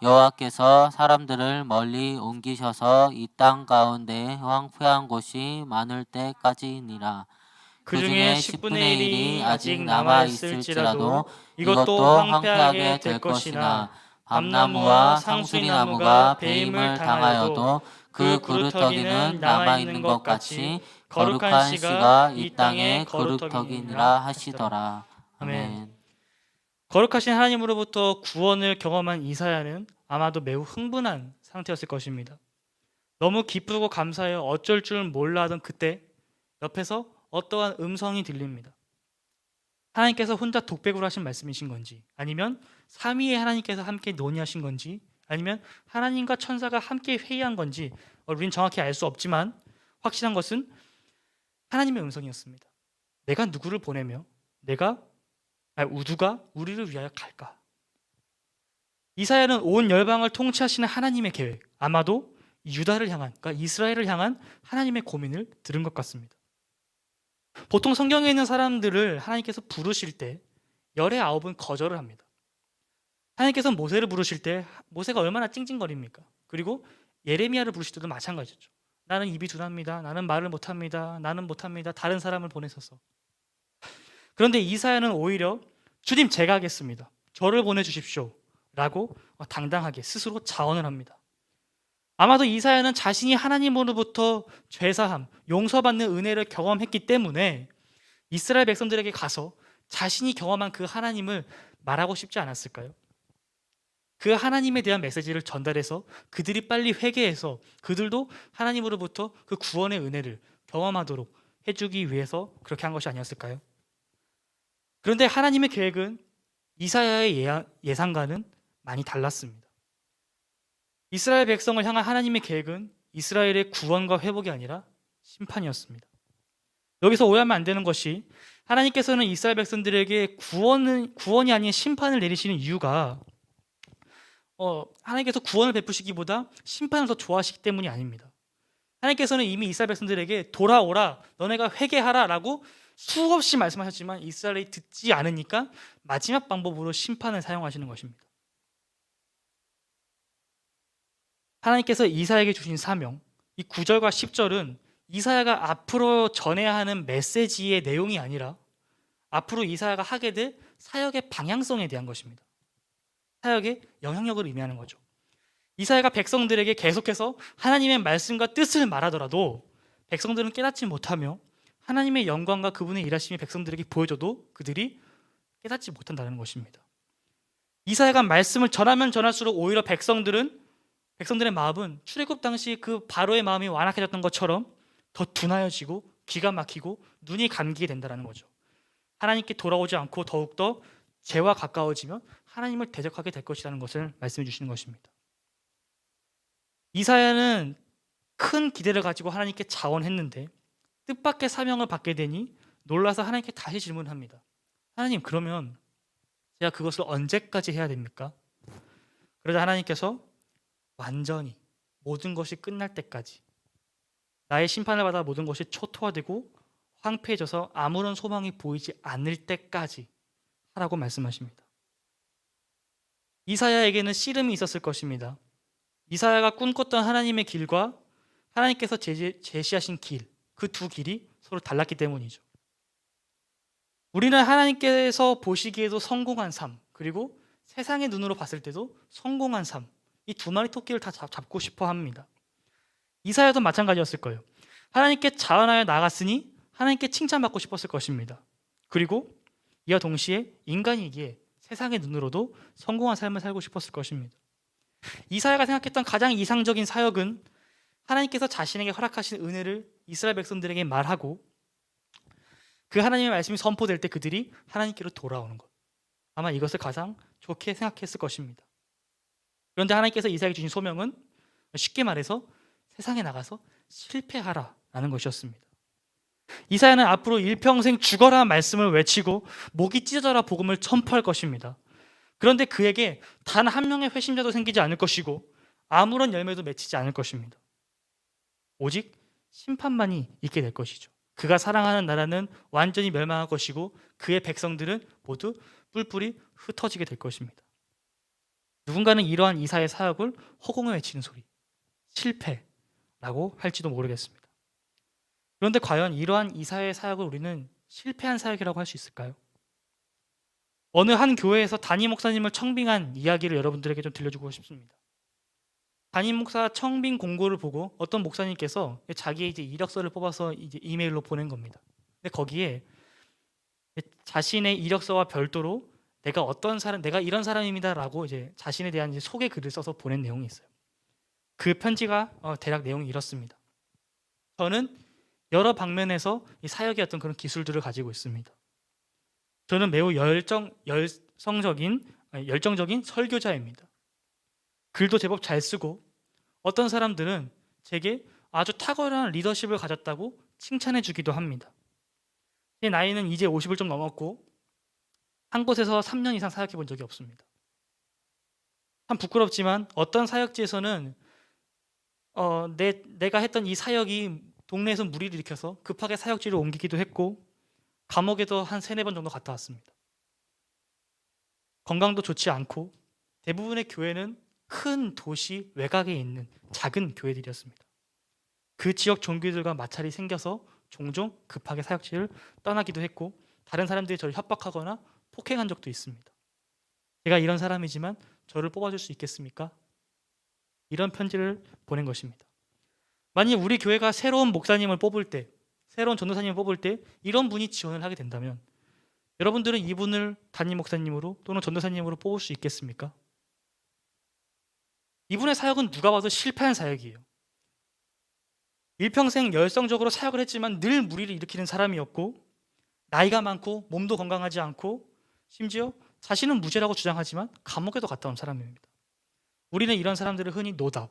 여호와께서 사람들을 멀리 옮기셔서 이 땅 가운데 황폐한 곳이 많을 때까지니라. 그 중에 10분의 1이 아직 남아 있을지라도 이것도 이것도 황폐하게 될 것이나 밤나무와 상수리 나무가 배임을 당하여도 그 그루터기는 남아 있는 것 같이 거룩한 씨가 이 땅의 거룩터기니라 하시더라. 아멘. 거룩하신 하나님으로부터 구원을 경험한 이사야는 아마도 매우 흥분한 상태였을 것입니다. 너무 기쁘고 감사해요. 어쩔 줄 몰라 하던 그때 옆에서 어떠한 음성이 들립니다. 하나님께서 혼자 독백으로 하신 말씀이신 건지, 아니면 삼위의 하나님께서 함께 논의하신 건지, 아니면 하나님과 천사가 함께 회의한 건지 우리는 정확히 알 수 없지만 확실한 것은 하나님의 음성이었습니다. 내가 누구를 보내며 누가 우리를 위하여 갈까? 이사야는 온 열방을 통치하시는 하나님의 계획, 아마도 유다를 향한, 그러니까 이스라엘을 향한 하나님의 고민을 들은 것 같습니다. 보통 성경에 있는 사람들을 하나님께서 부르실 때 열의 9은 거절을 합니다. 하나님께서 모세를 부르실 때 모세가 얼마나 찡찡거립니까? 그리고 예레미야를 부르실 때도 마찬가지죠. 나는 입이 둔합니다. 나는 말을 못합니다. 나는 못합니다. 다른 사람을 보내셔서. 그런데 이사야는 오히려 주님 제가 하겠습니다. 저를 보내주십시오. 라고 당당하게 스스로 자언을 합니다. 아마도 이사야는 자신이 하나님으로부터 죄사함, 용서받는 은혜를 경험했기 때문에 이스라엘 백성들에게 가서 자신이 경험한 그 하나님을 말하고 싶지 않았을까요? 그 하나님에 대한 메시지를 전달해서 그들이 빨리 회개해서 그들도 하나님으로부터 그 구원의 은혜를 경험하도록 해주기 위해서 그렇게 한 것이 아니었을까요? 그런데 하나님의 계획은 이사야의 예상과는 많이 달랐습니다. 이스라엘 백성을 향한 하나님의 계획은 이스라엘의 구원과 회복이 아니라 심판이었습니다. 여기서 오해하면 안 되는 것이 하나님께서는 이스라엘 백성들에게 구원이 아닌 심판을 내리시는 이유가 하나님께서 구원을 베푸시기보다 심판을 더 좋아하시기 때문이 아닙니다. 하나님께서는 이미 이스라엘 백성들에게 돌아오라, 너네가 회개하라 라고 수없이 말씀하셨지만 이스라엘이 듣지 않으니까 마지막 방법으로 심판을 사용하시는 것입니다. 하나님께서 이사야에게 주신 사명, 이 9절과 10절은 이사야가 앞으로 전해야 하는 메시지의 내용이 아니라 앞으로 이사야가 하게 될 사역의 방향성에 대한 것입니다. 사역의 영향력을 의미하는 거죠. 이사야가 백성들에게 계속해서 하나님의 말씀과 뜻을 말하더라도 백성들은 깨닫지 못하며 하나님의 영광과 그분의 일하심이 백성들에게 보여줘도 그들이 깨닫지 못한다는 것입니다. 이사야가 말씀을 전하면 전할수록 오히려 백성들의 마음은 출애굽 당시 그 바로의 마음이 완악해졌던 것처럼 더 둔하여지고 귀가 막히고 눈이 감기게 된다는 거죠. 하나님께 돌아오지 않고 더욱더 죄와 가까워지면 하나님을 대적하게 될 것이라는 것을 말씀해 주시는 것입니다. 이사야는 큰 기대를 가지고 하나님께 자원했는데 뜻밖의 사명을 받게 되니 놀라서 하나님께 다시 질문을 합니다. 하나님, 그러면 제가 그것을 언제까지 해야 됩니까? 그러자 하나님께서 완전히 모든 것이 끝날 때까지, 나의 심판을 받아 모든 것이 초토화되고 황폐해져서 아무런 소망이 보이지 않을 때까지 하라고 말씀하십니다. 이사야에게는 씨름이 있었을 것입니다. 이사야가 꿈꿨던 하나님의 길과 하나님께서 제시하신 길, 그 두 길이 서로 달랐기 때문이죠. 우리는 하나님께서 보시기에도 성공한 삶, 그리고 세상의 눈으로 봤을 때도 성공한 삶, 이 두 마리 토끼를 다 잡고 싶어 합니다. 이사야도 마찬가지였을 거예요. 하나님께 자원하여 나갔으니 하나님께 칭찬받고 싶었을 것입니다. 그리고 이와 동시에 인간이기에 세상의 눈으로도 성공한 삶을 살고 싶었을 것입니다. 이사야가 생각했던 가장 이상적인 사역은 하나님께서 자신에게 허락하신 은혜를 이스라엘 백성들에게 말하고 그 하나님의 말씀이 선포될 때 그들이 하나님께로 돌아오는 것, 아마 이것을 가장 좋게 생각했을 것입니다. 그런데 하나님께서 이사야에게 주신 소명은 쉽게 말해서 세상에 나가서 실패하라라는 것이었습니다. 이사야는 앞으로 일평생 죽어라 말씀을 외치고 목이 찢어져라 복음을 선포할 것입니다. 그런데 그에게 단 한 명의 회심자도 생기지 않을 것이고 아무런 열매도 맺히지 않을 것입니다. 오직 심판만이 있게 될 것이죠. 그가 사랑하는 나라는 완전히 멸망할 것이고 그의 백성들은 모두 뿔뿔이 흩어지게 될 것입니다. 누군가는 이러한 이사야의 사역을 허공에 외치는 소리, 실패라고 할지도 모르겠습니다. 그런데 과연 이러한 이사야의 사역을 우리는 실패한 사역이라고 할 수 있을까요? 어느 한 교회에서 담임 목사님을 청빙한 이야기를 여러분들에게 좀 들려주고 싶습니다. 담임 목사 청빙 공고를 보고 어떤 목사님께서 자기의 이제 이력서를 뽑아서 이제 이메일로 보낸 겁니다. 근데 거기에 자신의 이력서와 별도로 내가 이런 사람입니다라고 이제 자신에 대한 이제 소개 글을 써서 보낸 내용이 있어요. 그 편지가 대략 내용이 이렇습니다. 저는 여러 방면에서 이 사역의 어떤 그런 기술들을 가지고 있습니다. 저는 매우 열정적인 설교자입니다. 글도 제법 잘 쓰고 어떤 사람들은 제게 아주 탁월한 리더십을 가졌다고 칭찬해 주기도 합니다. 제 나이는 이제 50을 좀 넘었고 한 곳에서 3년 이상 사역해 본 적이 없습니다. 참 부끄럽지만 어떤 사역지에서는 내가 했던 이 사역이 동네에서 무리를 일으켜서 급하게 사역지를 옮기기도 했고 감옥에도 한 3-4번 정도 갔다 왔습니다. 건강도 좋지 않고 대부분의 교회는 큰 도시 외곽에 있는 작은 교회들이었습니다. 그 지역 종교들과 마찰이 생겨서 종종 급하게 사역지를 떠나기도 했고 다른 사람들이 저를 협박하거나 폭행한 적도 있습니다. 제가 이런 사람이지만 저를 뽑아줄 수 있겠습니까? 이런 편지를 보낸 것입니다. 만약 우리 교회가 새로운 목사님을 뽑을 때, 새로운 전도사님을 뽑을 때 이런 분이 지원을 하게 된다면 여러분들은 이분을 담임 목사님으로 또는 전도사님으로 뽑을 수 있겠습니까? 이분의 사역은 누가 봐도 실패한 사역이에요. 일평생 열성적으로 사역을 했지만 늘 무리를 일으키는 사람이었고 나이가 많고 몸도 건강하지 않고 심지어 자신은 무죄라고 주장하지만 감옥에도 갔다 온 사람입니다. 우리는 이런 사람들을 흔히 노답,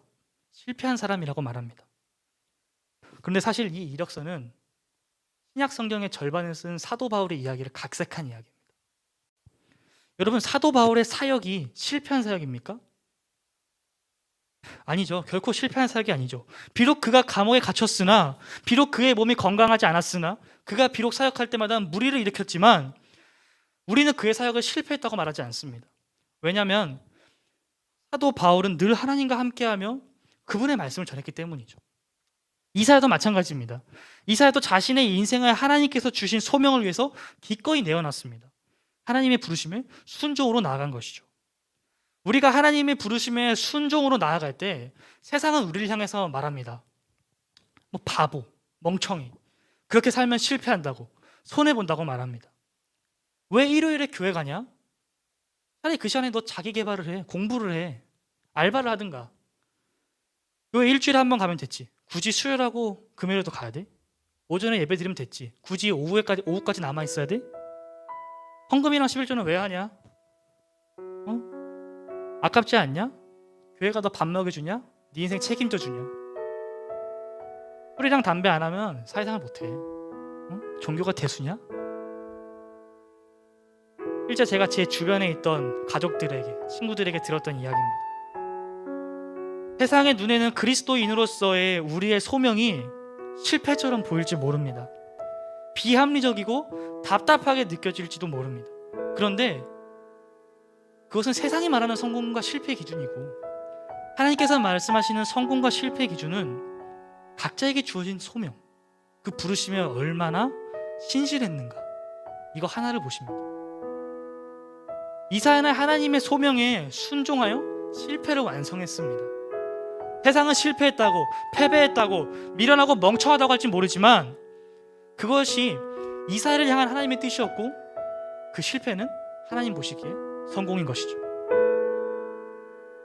실패한 사람이라고 말합니다. 그런데 사실 이 이력서는 신약 성경의 절반을 쓴 사도 바울의 이야기를 각색한 이야기입니다. 여러분, 사도 바울의 사역이 실패한 사역입니까? 아니죠. 결코 실패한 사역이 아니죠. 비록 그가 감옥에 갇혔으나, 비록 그의 몸이 건강하지 않았으나, 그가 비록 사역할 때마다 무리를 일으켰지만 우리는 그의 사역을 실패했다고 말하지 않습니다. 왜냐하면 사도 바울은 늘 하나님과 함께하며 그분의 말씀을 전했기 때문이죠. 이사야도 마찬가지입니다. 이사야도 자신의 인생을 하나님께서 주신 소명을 위해서 기꺼이 내어놨습니다. 하나님의 부르심에 순종으로 나아간 것이죠. 우리가 하나님의 부르심에 순종으로 나아갈 때 세상은 우리를 향해서 말합니다. 뭐 바보, 멍청이, 그렇게 살면 실패한다고, 손해본다고 말합니다. 왜 일요일에 교회 가냐? 차라리 그 시간에 너 자기 개발을 해, 공부를 해, 알바를 하든가. 왜 일주일에 한 번 가면 됐지? 굳이 수요일하고 금요일에도 가야 돼? 오전에 예배 드리면 됐지. 굳이 오후까지 남아 있어야 돼? 헌금이랑 11조는 왜 하냐? 아깝지 않냐? 교회가 너 밥 먹여주냐? 네 인생 책임져 주냐? 술이랑 담배 안 하면 사회생활 못해. 종교가 대수냐? 실제 제가 제 주변에 있던 가족들에게, 친구들에게 들었던 이야기입니다. 세상의 눈에는 그리스도인으로서의 우리의 소명이 실패처럼 보일지 모릅니다. 비합리적이고 답답하게 느껴질지도 모릅니다. 그런데 그것은 세상이 말하는 성공과 실패의 기준이고 하나님께서 말씀하시는 성공과 실패의 기준은 각자에게 주어진 소명, 그 부르심에 얼마나 신실했는가, 이거 하나를 보십니다. 이사야는 하나님의 소명에 순종하여 실패를 완성했습니다. 세상은 실패했다고, 패배했다고, 미련하고 멍청하다고 할지 모르지만 그것이 이사야를 향한 하나님의 뜻이었고 그 실패는 하나님 보시기에 성공인 것이죠.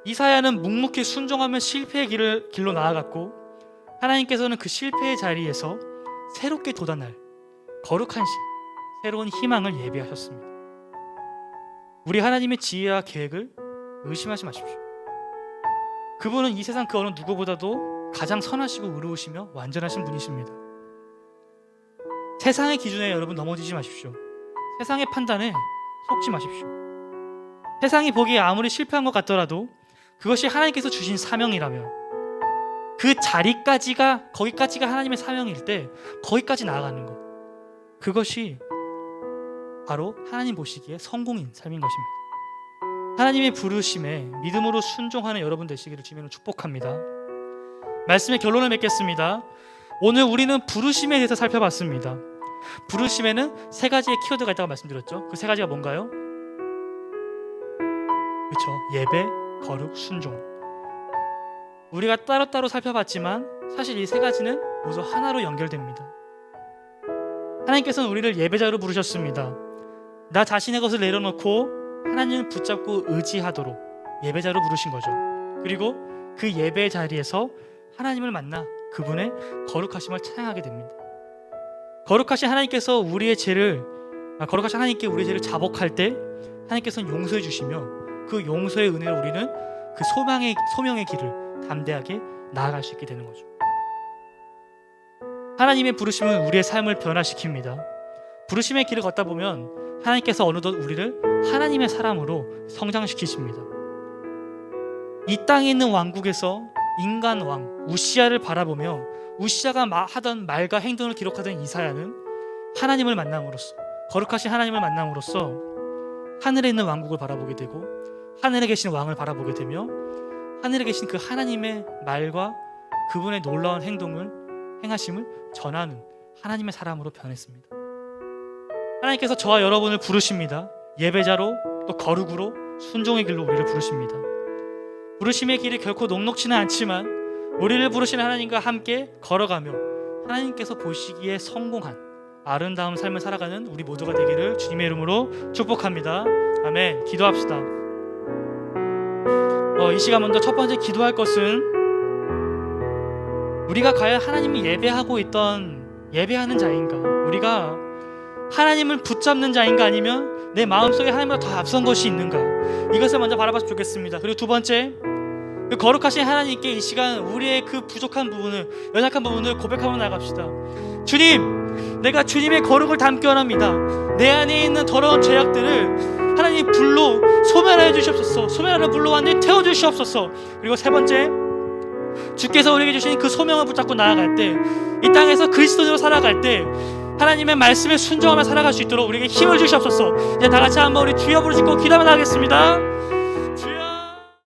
이사야는 묵묵히 순종하며 실패의 길로 나아갔고 하나님께서는 그 실패의 자리에서 새롭게 돋아날 거룩한 시, 새로운 희망을 예비하셨습니다. 우리 하나님의 지혜와 계획을 의심하지 마십시오. 그분은 이 세상 그 어느 누구보다도 가장 선하시고 의로우시며 완전하신 분이십니다. 세상의 기준에 여러분 넘어지지 마십시오. 세상의 판단에 속지 마십시오. 세상이 보기에 아무리 실패한 것 같더라도 그것이 하나님께서 주신 사명이라면 그 자리까지가 거기까지가 하나님의 사명일 때 거기까지 나아가는 것, 그것이 바로 하나님 보시기에 성공인 삶인 것입니다. 하나님의 부르심에 믿음으로 순종하는 여러분 되시기를 주님으로 축복합니다. 말씀의 결론을 맺겠습니다. 오늘 우리는 부르심에 대해서 살펴봤습니다. 부르심에는 세 가지의 키워드가 있다고 말씀드렸죠. 그 세 가지가 뭔가요? 그렇죠. 예배, 거룩, 순종. 우리가 따로따로 살펴봤지만 사실 이 세 가지는 모두 하나로 연결됩니다. 하나님께서는 우리를 예배자로 부르셨습니다. 나 자신의 것을 내려놓고 하나님을 붙잡고 의지하도록 예배자로 부르신 거죠. 그리고 그 예배 자리에서 하나님을 만나 그분의 거룩하심을 찬양하게 됩니다. 거룩하신 하나님께서 거룩하신 하나님께 우리의 죄를 자복할 때 하나님께서는 용서해 주시며 그 용서의 은혜로 우리는 그 소명의 길을 담대하게 나아갈 수 있게 되는 거죠. 하나님의 부르심은 우리의 삶을 변화시킵니다. 부르심의 길을 걷다 보면 하나님께서 어느덧 우리를 하나님의 사람으로 성장시키십니다. 이 땅에 있는 왕국에서 인간 왕 우시야를 바라보며 우시야가 하던 말과 행동을 기록하던 이사야는 하나님을 만남으로써, 거룩하신 하나님을 만남으로써 하늘에 있는 왕국을 바라보게 되고 하늘에 계신 왕을 바라보게 되며 하늘에 계신 그 하나님의 말과 그분의 놀라운 행하심을 전하는 하나님의 사람으로 변했습니다. 하나님께서 저와 여러분을 부르십니다. 예배자로, 또 거룩으로, 순종의 길로 우리를 부르십니다. 부르심의 길이 결코 녹록지는 않지만 우리를 부르시는 하나님과 함께 걸어가며 하나님께서 보시기에 성공한 아름다운 삶을 살아가는 우리 모두가 되기를 주님의 이름으로 축복합니다. 아멘. 기도합시다. 이 시간 먼저 첫 번째 기도할 것은 우리가 과연 하나님을 예배하는 자인가, 우리가 하나님을 붙잡는 자인가, 아니면 내 마음속에 하나님보다 더 앞선 것이 있는가, 이것을 먼저 바라봤으면 좋겠습니다. 그리고 두 번째, 그 거룩하신 하나님께 이 시간 우리의 그 부족한 부분을, 연약한 부분을 고백하며 나갑시다. 주님, 내가 주님의 거룩을 담기 원합니다. 내 안에 있는 더러운 죄악들을 하나님 불로 소멸하여 주시옵소서. 소멸하는 불로 완전히 태워 주시옵소서. 그리고 세 번째, 주께서 우리에게 주신 그 소명을 붙잡고 나아갈 때, 이 땅에서 그리스도인으로 살아갈 때 하나님의 말씀에 순종하며 살아갈 수 있도록 우리에게 힘을 주시옵소서. 이제 다 같이 한번 우리 주여 부르시고 기도하며 나가겠습니다.